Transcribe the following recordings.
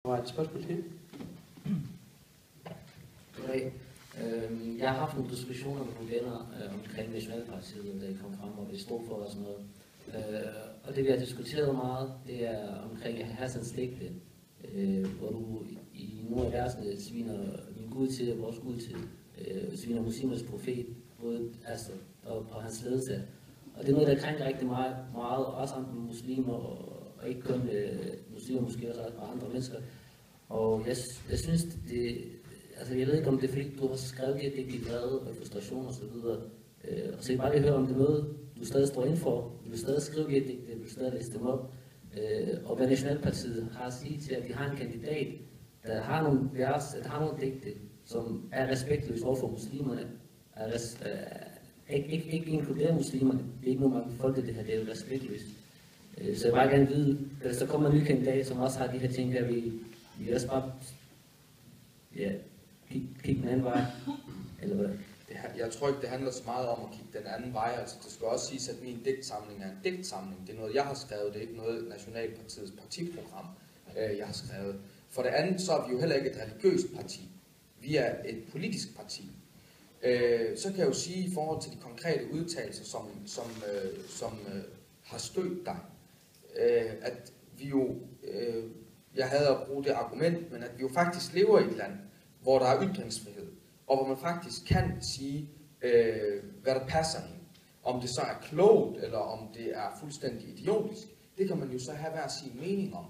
Der var et spørgsmål til. Goddag. Jeg har haft nogle diskussioner med nogle venner omkring Nationalpartiet, der kom frem, og det stod for og sådan noget. Og det vi har diskuteret meget, det er omkring Hassans digte, hvor du i nogle af versene sviner min Gud til, vores Gud til, sviner muslimers profet, både altså, og på hans ledelse. Og det er noget, der krænker rigtig meget også andre muslimer, og ikke kun muslimer, måske også andre mennesker. Og jeg synes, altså jeg ved ikke, om det er fordi, du har skrevet det i vrede og frustration og så videre. Og så jeg bare lige høre, om det er noget, du stadig står inden for. Du vil stadig skrive det, du vil stadig læse dem op. Og hvad Nationalpartiet har at sige til, at vi har en kandidat, der har nogle vers, der har nogle digte, som er respektløse overfor muslimerne. Ikke inkluderer muslimerne. Det er ikke noget, man folk det her, det er jo respektløst. Så jeg bare gerne vide, hvis der kommer en ny kandidat, som også har de her ting, der vi også bare kigge den anden vej, eller hvad? Jeg tror ikke, det handler så meget om at kigge den anden vej. Altså, det skal også siges, at min digtsamling er en digtsamling. Det er noget, jeg har skrevet. Det er ikke noget Nationalpartiets partiprogram, jeg har skrevet. For det andet, så er vi jo heller ikke et religiøst parti. Vi er et politisk parti. Så kan jeg jo sige i forhold til de konkrete udtalelser, som har stødt dig, at vi jo, jeg havde at bruge det argument, men at vi jo faktisk lever i et land, hvor der er ytringsfrihed, og hvor man faktisk kan sige, hvad der passer ind. Om det så er klogt, eller om det er fuldstændig idiotisk, det kan man jo så have hver sin mening om.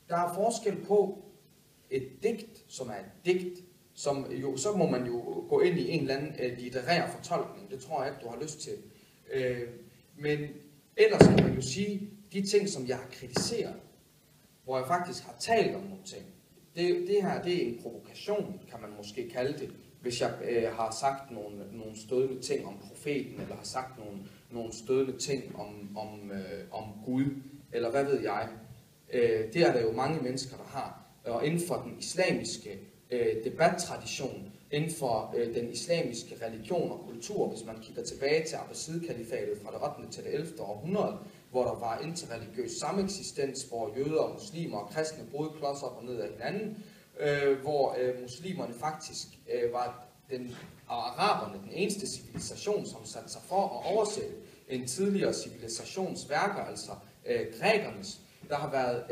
Der er forskel på et digt, som er et digt, som jo, så må man jo gå ind i en eller anden litterær fortolkning. Det tror jeg ikke, du har lyst til. Men ellers kan man jo sige, de ting, som jeg har kritiseret, hvor jeg faktisk har talt om nogle ting, det her, det er en provokation, kan man måske kalde det, hvis jeg har sagt nogle stødende ting om profeten, eller har sagt nogle stødende ting om Gud, eller hvad ved jeg. Det er der jo mange mennesker, der har. Og inden for den islamiske debattradition, inden for den islamiske religion og kultur, hvis man kigger tilbage til Abbasid-kalifatet fra det 8. til det 11. århundrede, hvor der var interreligiøs sameksistens, hvor jøder, muslimer og kristne boede klods op og ned af hinanden, hvor muslimerne faktisk var araberne den eneste civilisation, som satte sig for at oversætte en tidligere civilisationsværker, altså grækernes. Der har været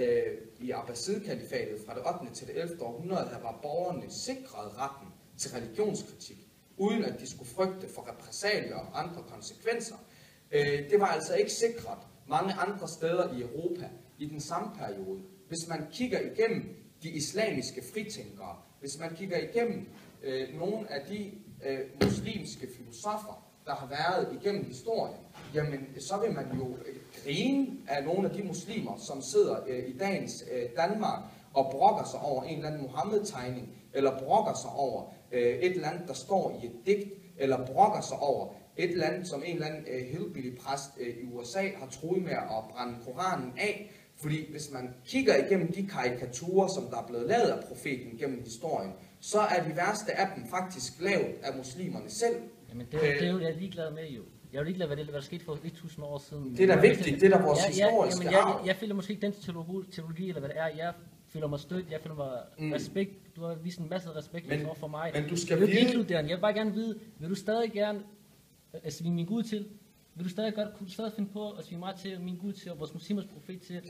i Abbasid-kalifatet fra det 8. til det 11. århundrede, der var borgerne sikret retten til religionskritik, uden at de skulle frygte for repressalier og andre konsekvenser. Det var altså ikke sikret mange andre steder i Europa i den samme periode. Hvis man kigger igennem de islamiske fritænkere, hvis man kigger igennem nogle af de muslimske filosofer, der har været igennem historien, jamen så vil man jo grine af nogle af de muslimer, som sidder i dagens Danmark og brokker sig over en eller anden Muhammed-tegning, eller brokker sig over et eller andet, der står i et digt, eller brokker sig over et eller andet, som en eller anden hillbilly-præst i USA har truet med at brænde Koranen af. Fordi hvis man kigger igennem de karikaturer, som der er blevet lavet af profeten gennem historien, så er de værste af dem faktisk lavet af muslimerne selv. Jamen det er jo jeg ligeglad med jo. Jeg er jo ligeglad med, hvad der skete for 1000 år siden. Det er da vigtigt, det er da vores historiske arv. Jeg føler måske ikke den teologi, eller hvad det er. Jeg føler mig stødt, jeg føler mig respekt. Du har vist en masse respekt for mig. Men du skal vide... Jeg vil bare gerne vide, vil du stadig gerne svine min Gud til? Vil du stadig godt kunne stadig finde på at svine mig til, min Gud til, og vores muslimers profet til?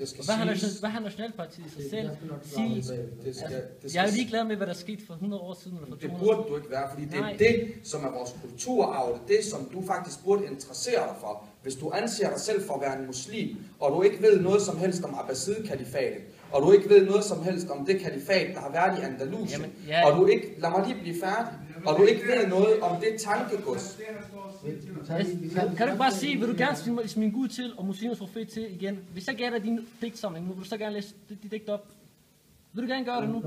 Hvad har Nationalpartiet i sig selv sige? Jeg er jo ligeglad med, hvad der skete for 100 år siden. Eller for 200 det burde du ikke være, fordi det er det, som er vores kulturarv. Det er det, som du faktisk burde interessere dig for. Hvis du anser dig selv for at være en muslim, og du ikke ved noget som helst om Abbasid-kalifatet, og du ikke ved noget som helst om det kalifat, der har været i Andalusien, og du ikke, lad mig lige blive færdig, og du ikke ved noget om det tankegods. Kan du bare sige, vil du gerne svine min Gud til, og muslimers profet til igen? Hvis jeg gætter din digtsamling nu, vil du så gerne læse de digt op? Vil du gerne gøre det nu?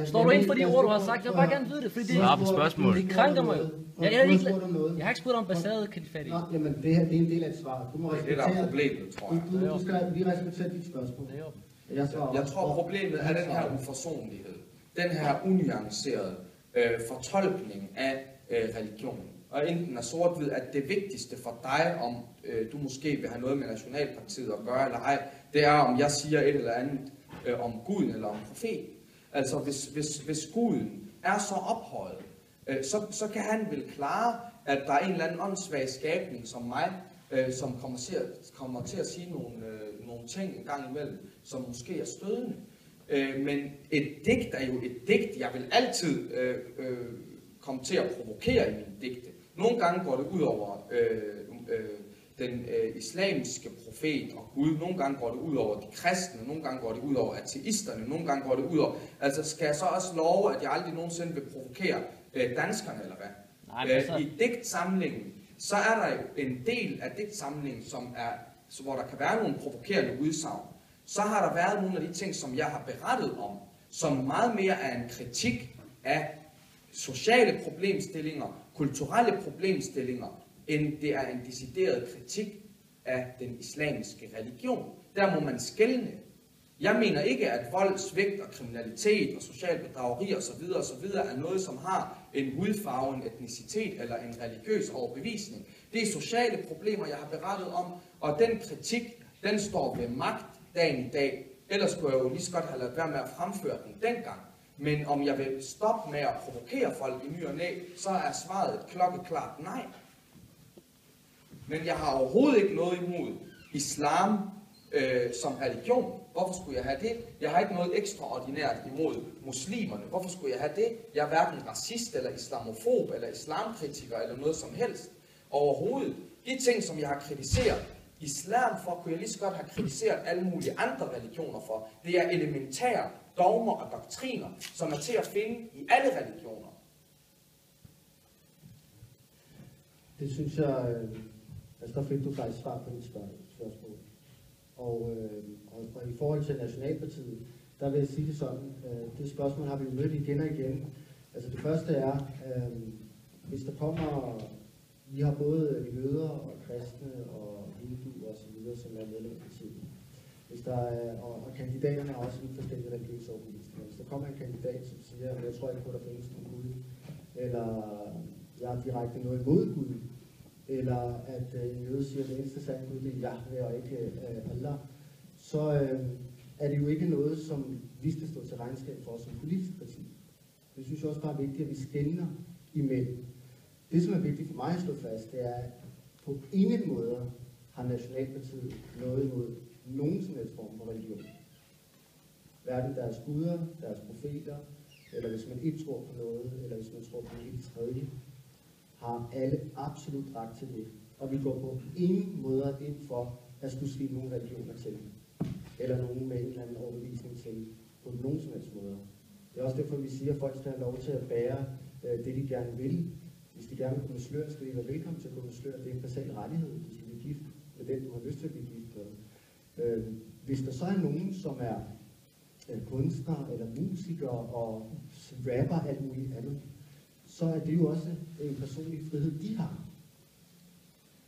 Står du ind for de ord, du har sagt? Jeg vil bare gerne vide det, fordi det krænker mig jo. Jeg har ikke spurgt om Abbasid-kalifatet. Jamen, det her det er en del af et svar. Du må respektere... Det er der problemet, tror jeg. Vi respekterer dit spørgsmål. Jeg tror, problemet er den her uforsonlighed. Den her unuancerede fortolkning af religionen. Og enten er sort-hvid, at det vigtigste for dig, om du måske vil have noget med Nationalpartiet at gøre eller ej, det er, om jeg siger et eller andet om guden eller om profeten. Altså hvis guden er så ophøjet, så kan han vel klare, at der er en eller anden åndssvag skabning som mig, som kommer til at sige nogle ting en gang imellem, som måske er stødende. Men et digt er jo et digt. Jeg vil altid komme til at provokere i mine digte. Nogle gange går det ud over den islamiske profet og Gud. Nogle gange går det ud over de kristne. Nogle gange går det ud over ateisterne. Nogle gange går det ud over... Altså skal jeg så også love, at jeg aldrig nogensinde vil provokere danskerne, eller hvad? Nej, i digtsamlingen, så er der jo en del af digtsamlingen, hvor der kan være nogle provokerende udsagn. Så har der været nogle af de ting, som jeg har berettet om, som meget mere er en kritik af sociale problemstillinger, kulturelle problemstillinger, end det er en decideret kritik af den islamiske religion. Der må man skelne. Jeg mener ikke, at vold, svigt og kriminalitet og social bedrageri osv. er noget, som har en hudfarve, en etnicitet eller en religiøs overbevisning. Det er sociale problemer, jeg har berettet om, og den kritik, den står ved magt dagen i dag. Ellers skulle jeg jo lige så godt have ladet være med at fremføre den dengang. Men om jeg vil stoppe med at provokere folk i ny og næ, så er svaret et klokkeklart nej. Men jeg har overhovedet ikke noget imod islam som religion. Hvorfor skulle jeg have det? Jeg har ikke noget ekstraordinært imod muslimerne. Hvorfor skulle jeg have det? Jeg er hverken racist eller islamofob eller islamkritiker eller noget som helst. Overhovedet. De ting, som jeg har kritiseret islam for, kunne jeg lige så godt have kritiseret alle mulige andre religioner for. Det er elementære dogmer og doktriner, som er til at finde i alle religioner. Det synes jeg, altså der fik du faktisk svar på dit spørgsmål. Og i forhold til Nationalpartiet, der vil jeg sige det sådan, det spørgsmål har vi mødt igen og igen. Altså det første er, hvis der kommer, vi har både jøder og kristne og hinduer og så videre, som er medlem af partiet. Hvis der er, og kandidaterne er også en forskellig religiøs overbevisning. Hvis der kommer en kandidat, som siger, at jeg tror ikke på, at der findes en Gud, eller jeg har direkte noget imod Gud, eller at en jøde siger, at det eneste sande Gud det er Jahve og ikke Allah, så er det jo ikke noget, som vi skal stå til regnskab for som politisk parti. Det synes jeg også bare er vigtigt, at vi skelner imellem. Det, som er vigtigt for mig at slå fast, det er, at på ingen måde har Nationalpartiet noget imod nogen som helst form for religion. Hverken deres guder, deres profeter, eller hvis man ikke tror på noget, eller hvis man tror på en helt tredje, har alle absolut ret til det. Og vi går på ingen måde ind for at skulle svine nogle religioner til, eller nogen med en eller anden overbevisning til, på nogen som helst måde. Det er også derfor, vi siger, at folk skal have lov til at bære det, de gerne vil. Hvis de gerne vil gå med slør, skal de være velkommen til at gå med slør. Det er en basal rettighed, hvis du bliver gift med den, du har lyst til at blive gift med. Hvis der så er nogen, som er kunstnere eller musikere og rapper alt muligt andet, så er det jo også en personlig frihed, de har.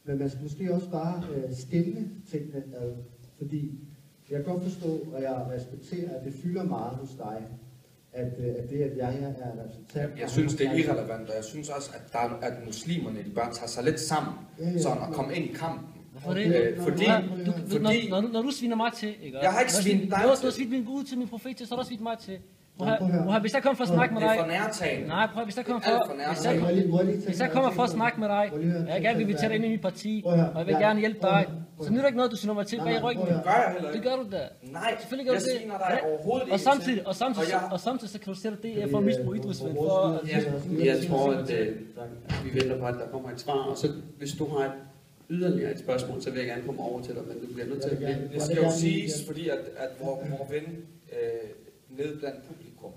Men man skal måske også bare skelne tingene ad, fordi jeg kan godt forstå, og jeg respekterer, at det fylder meget hos dig, at det, at jeg er repræsentant... Jeg synes, det er irrelevant, og jeg synes også, at muslimerne de bør tage sig lidt sammen, sådan at komme ind i kampen. Fordi når du sviner mig til, ikke? Jeg har ikke svinet dig til. Du har svinet min Gud til, min profet til, så har du svinet mig til. Hvis jeg kommer for at snakke med dig... Det er for nærtagende. Nej, prøv, hvis jeg kommer for at snakke med dig, og jeg gerne vil invitere dig ind i mit parti, og jeg vil gerne hjælpe dig, så nytter ikke noget, du sviner mig til bag ryggen. Det gør jeg heller ikke. Det gør du da. Nej, selvfølgelig gør jeg du det. sviner dig overhovedet ikke og samtidig så kan du sætte det for at misbruge idrætsvind. Jeg tror, at vi venter på, at der kommer et svar, og så hvis du har yderligere et spørgsmål, så vil jeg gerne komme over til dig, men du bliver nødt til at... Det skal jo siges, fordi at vor ven nede blandt publikum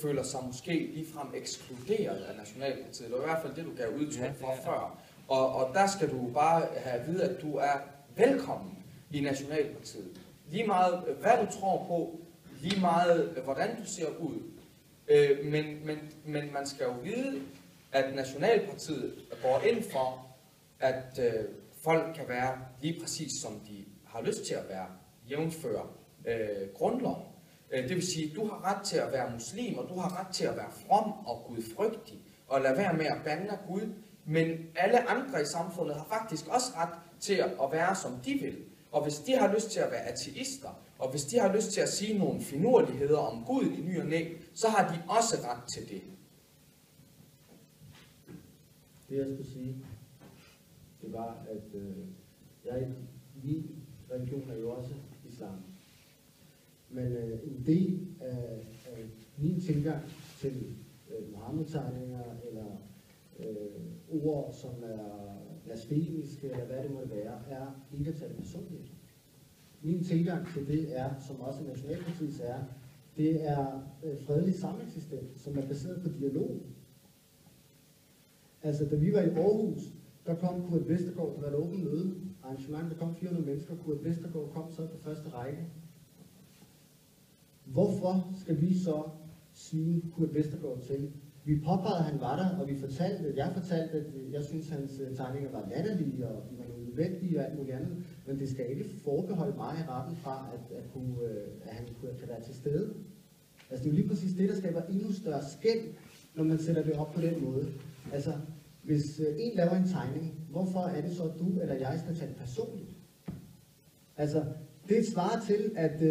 føler sig måske ligefrem ekskluderet af Nationalpartiet. Det var i hvert fald det, du gav udtryk for før. Og der skal du bare have at vide, at du er velkommen i Nationalpartiet. Lige meget, hvad du tror på, lige meget, hvordan du ser ud. Men man skal jo vide, at Nationalpartiet går ind for, at folk kan være lige præcis som de har lyst til at være, jævnfør grundloven. Det vil sige, at du har ret til at være muslim, og du har ret til at være from og gudfrygtig, og lade være med at bande af Gud. Men alle andre i samfundet har faktisk også ret til at være, som de vil. Og hvis de har lyst til at være ateister, Og hvis de har lyst til at sige nogle finurligheder om Gud i ny og næ, så har de også ret til det. Det jeg skulle sige, det var, at min religion er jo også islam. Men en del af min tilgang til Muhammed-tegninger eller ord, som er blasfemiske, eller hvad det måtte være, er ikke at tage det personligt. Min tilgang til det er, som også Nationalpartiets er, det er fredelig sameksistens, som er baseret på dialog. Altså, da vi var i Aarhus, der kom Kurt Vestergaard, der var et åbent møde, arrangement, der kom 400 mennesker, Kurt Vestergaard kom så på første række. Hvorfor skal vi så sige Kurt Vestergaard til? Vi påpegede, at han var der, og jeg fortalte, at jeg synes, hans tegninger var latterlige, og de var nødvendige og alt muligt andet, men det skal ikke forbeholde mig i retten fra, at han kan være til stede. Altså, det er jo lige præcis det, der skaber endnu større skel, når man sætter det op på den måde. Altså, hvis en laver en tegning, hvorfor er det så, at du eller jeg skal tage det personligt? Altså, det svarer til, at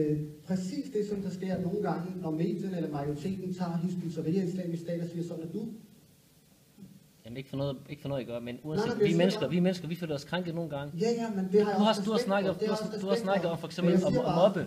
præcis det, som der sker nogle gange, når medierne eller majoriteten tager Hizb ut-Tahrir Islamisk Stat og siger, sådan er du. Jamen ikke for noget at gøre, men uanset, vi mennesker, vi føler os krænket nogle gange. Ja, men det har jeg også du har snakket om for eksempel at mobbe.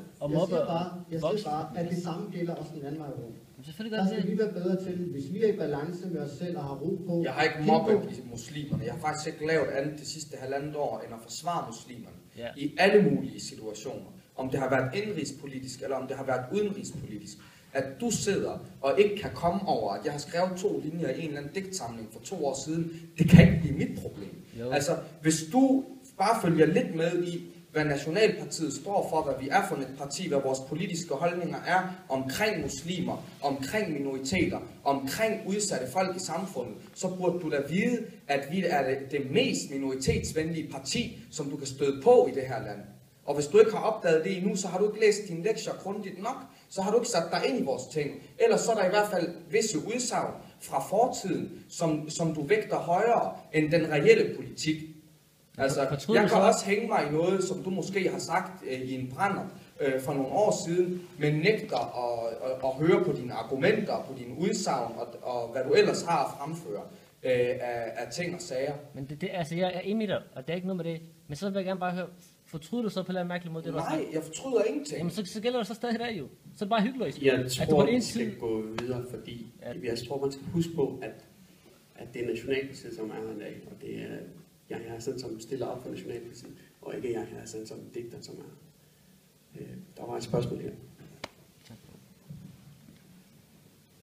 Jeg siger bare, at det samme gælder også den anden vej rundt. Selvfølgelig der skal vi være bedre til, hvis vi er i balance med os selv og har ro på. Jeg har ikke mobbet muslimerne. Jeg har faktisk ikke lavet andet det sidste halvandet år, end at forsvare muslimerne. Ja. I alle mulige situationer. Om det har været indrigspolitisk, eller om det har været udenrigspolitisk. At du sidder og ikke kan komme over, at jeg har skrevet 2 linjer i en eller anden digtsamling for 2 år siden, det kan ikke blive mit problem. Jo. Altså, hvis du bare følger lidt med i, hvad Nationalpartiet står for, hvad vi er for et parti, hvad vores politiske holdninger er omkring muslimer, omkring minoriteter, omkring udsatte folk i samfundet, så burde du da vide, at vi er det mest minoritetsvenlige parti, som du kan støde på i det her land. Og hvis du ikke har opdaget det endnu, så har du ikke læst dine lektier grundigt nok, så har du ikke sat dig ind i vores ting. Ellers så er der i hvert fald visse udsagn fra fortiden, som du vægter højere end den reelle politik. Altså, jeg kan også hænge mig i noget, som du måske har sagt i en brænder for nogle år siden, men nægter at høre på dine argumenter, på dine udsagn og hvad du ellers har at fremføre af ting og sager. Men altså, jeg er enig der, og det er ikke noget med det. Men så vil jeg gerne bare høre, fortryder du så på en eller anden mærkelig måde? Det, Nej, jeg fortryder ingenting. Jamen, så gælder det så stadig der jo. Så er det bare hyggeligt. Jeg tror, vi skal gå videre, fordi jeg tror, man skal huske på, at det er Nationalpartiet, som er her i dag, og det er Yahya Hassan, som stiller op for Nationalpartiet, og ikke Yahya Hassan som digter, som er. Der var et spørgsmål her.